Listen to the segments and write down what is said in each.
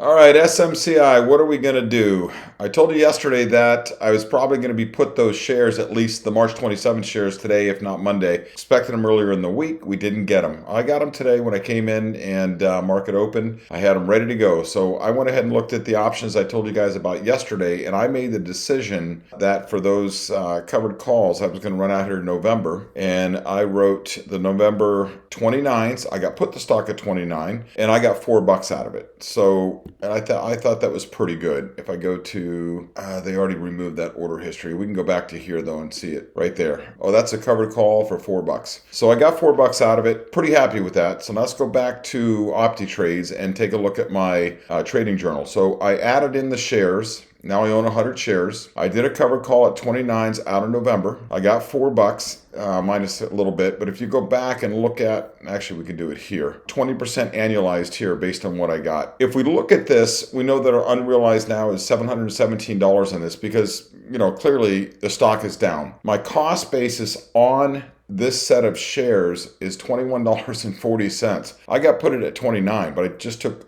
All right, SMCI, what are we going to do? I told you yesterday that I was probably going to be put those shares, at least the March 27th shares today, if not Monday. Expected them earlier in the week. We didn't get them. I got them today when I came in and market opened. I had them ready to go. So I went ahead and looked at the options I told you guys about yesterday, and I made the decision that for those covered calls, I was going to run out here in November. And I wrote the November 29th. I got put the stock at 29, and I got $4 out of it. So and I thought that was pretty good. If I go to, they already removed that order history. We can go back to here though and see it right there. Oh, that's a covered call for $4. So I got $4 out of it. Pretty happy with that. So let's go back to OptiTrades and take a look at my trading journal. So I added in the shares. Now I own 100 shares. I did a covered call at 29s out of November. I got $4, minus a little bit. But if you go back and look at, actually we can do it here, 20% annualized here based on what I got. If we look at this, we know that our unrealized now is $717 on this because, clearly the stock is down. My cost basis on this set of shares is $21.40. I got put it at 29, but I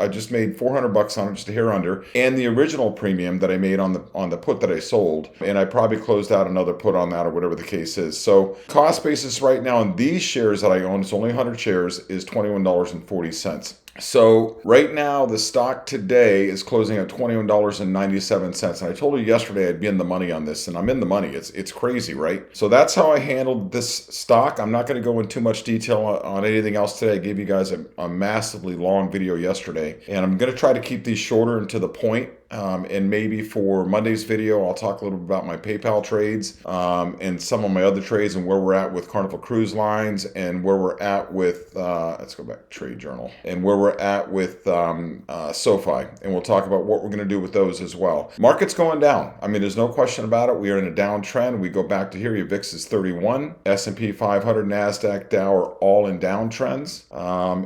just made $400 on it, just a hair under, and the original premium that I made on the put that I sold, and I probably closed out another put on that or whatever the case is. So cost basis right now on these shares that I own, it's only 100 shares, is $21.40. So right now the stock today is closing at $21.97. And I told you yesterday I'd be in the money on this, and I'm in the money. It's crazy, right? So that's how I handled this stock. I'm not going to go into too much detail on anything else today. I gave you guys a massively long video yesterday, and I'm going to try to keep these shorter and to the point. And maybe for Monday's video, I'll talk a little bit about my PayPal trades and some of my other trades and where we're at with Carnival Cruise Lines and where we're at with, let's go back to Trade Journal, and where we're at with SoFi. And we'll talk about what we're going to do with those as well. Market's going down. I mean, there's no question about it. We are in a downtrend. We go back to here. Your VIX is 31. S&P 500, NASDAQ, Dow are all in downtrends.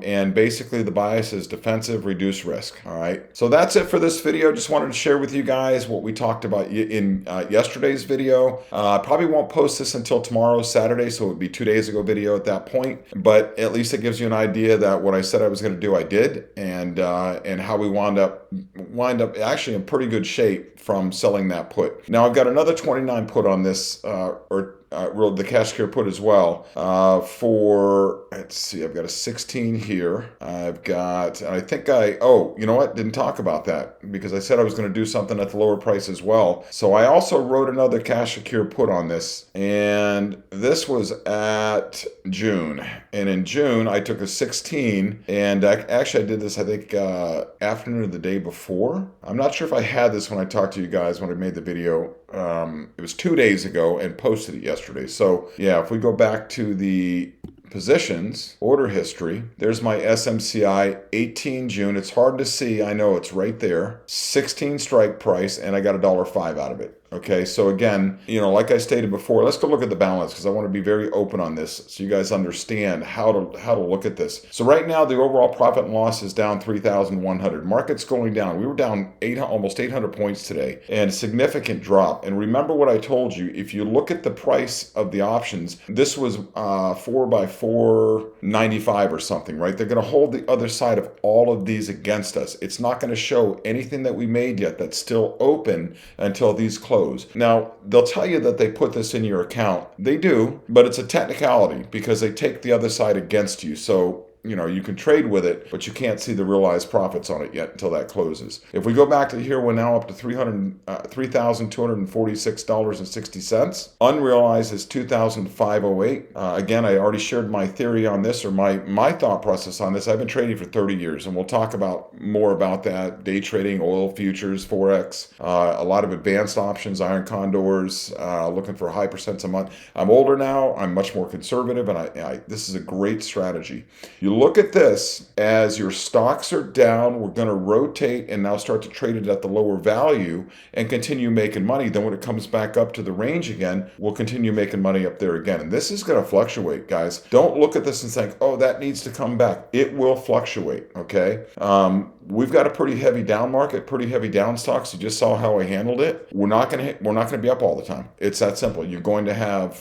And basically the bias is defensive, reduce risk. All right. So that's it for this video. Just wanted to share with you guys what we talked about in yesterday's video. Probably won't post this until tomorrow, Saturday, so it would be 2 days ago video at that point. But at least it gives you an idea that what I said I was going to do, I did, and how we wind up actually in pretty good shape from selling that put. Now I've got another 29 put on this, the cash care put as well, for, let's see, I've got a 16 here. You know what? Didn't talk about that because I said I was going to do something at the lower price as well. So I also wrote another cash secure put on this, and this was at June. And in June, I took a 16, and actually I did this, I think, afternoon of the day before. I'm not sure if I had this when I talked to you guys when I made the video. It was 2 days ago and posted it yesterday. So yeah, if we go back to the positions, order history, there's my SMCI 18 June. It's hard to see. I know it's right there. 16 strike price, and I got $1.05 out of it. Okay, so again, like I stated before, let's go look at the balance because I want to be very open on this so you guys understand how to look at this. So right now, the overall profit and loss is down 3,100. Market's going down. We were down almost 800 points today, and a significant drop. And remember what I told you. If you look at the price of the options, this was 4 by 4.95 or something, right? They're going to hold the other side of all of these against us. It's not going to show anything that we made yet that's still open until these close. Now, they'll tell you that they put this in your account. They do, but it's a technicality because they take the other side against you. So you can trade with it, but you can't see the realized profits on it yet until that closes. If we go back to here, we're now up to $3,246.60. Unrealized is $2,508. Again, I already shared my theory on this, or my thought process on this. I've been trading for 30 years, and we'll talk more about that. Day trading, oil futures, Forex, a lot of advanced options, iron condors, looking for high percents a month. I'm older now. I'm much more conservative, and this is a great strategy. You look at this as your stocks are down. We're going to rotate and now start to trade it at the lower value and continue making money. Then when it comes back up to the range again, we'll continue making money up there again. And this is going to fluctuate, guys. Don't look at this and think, oh, that needs to come back. It will fluctuate, okay? we've got a pretty heavy down market, pretty heavy down stocks. You just saw how I handled it. We're not going to be up all the time. It's that simple. You're going to have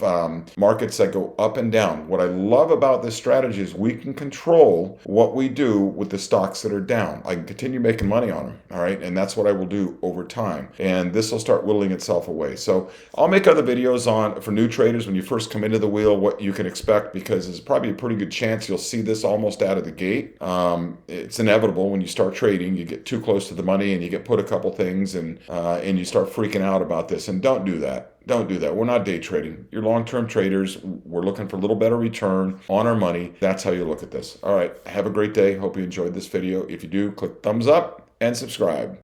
markets that go up and down. What I love about this strategy is we can control what we do with the stocks that are down. I can continue making money on them. All right. And that's what I will do over time. And this will start whittling itself away. So I'll make other videos on for new traders when you first come into the wheel, what you can expect, because there's probably a pretty good chance you'll see this almost out of the gate. It's inevitable when you start trading, you get too close to the money and you get put a couple things and you start freaking out about this. And don't do that. Don't do that. We're not day trading. You're long-term traders. We're looking for a little better return on our money. That's how you look at this. All right. Have a great day. Hope you enjoyed this video. If you do, click thumbs up and subscribe.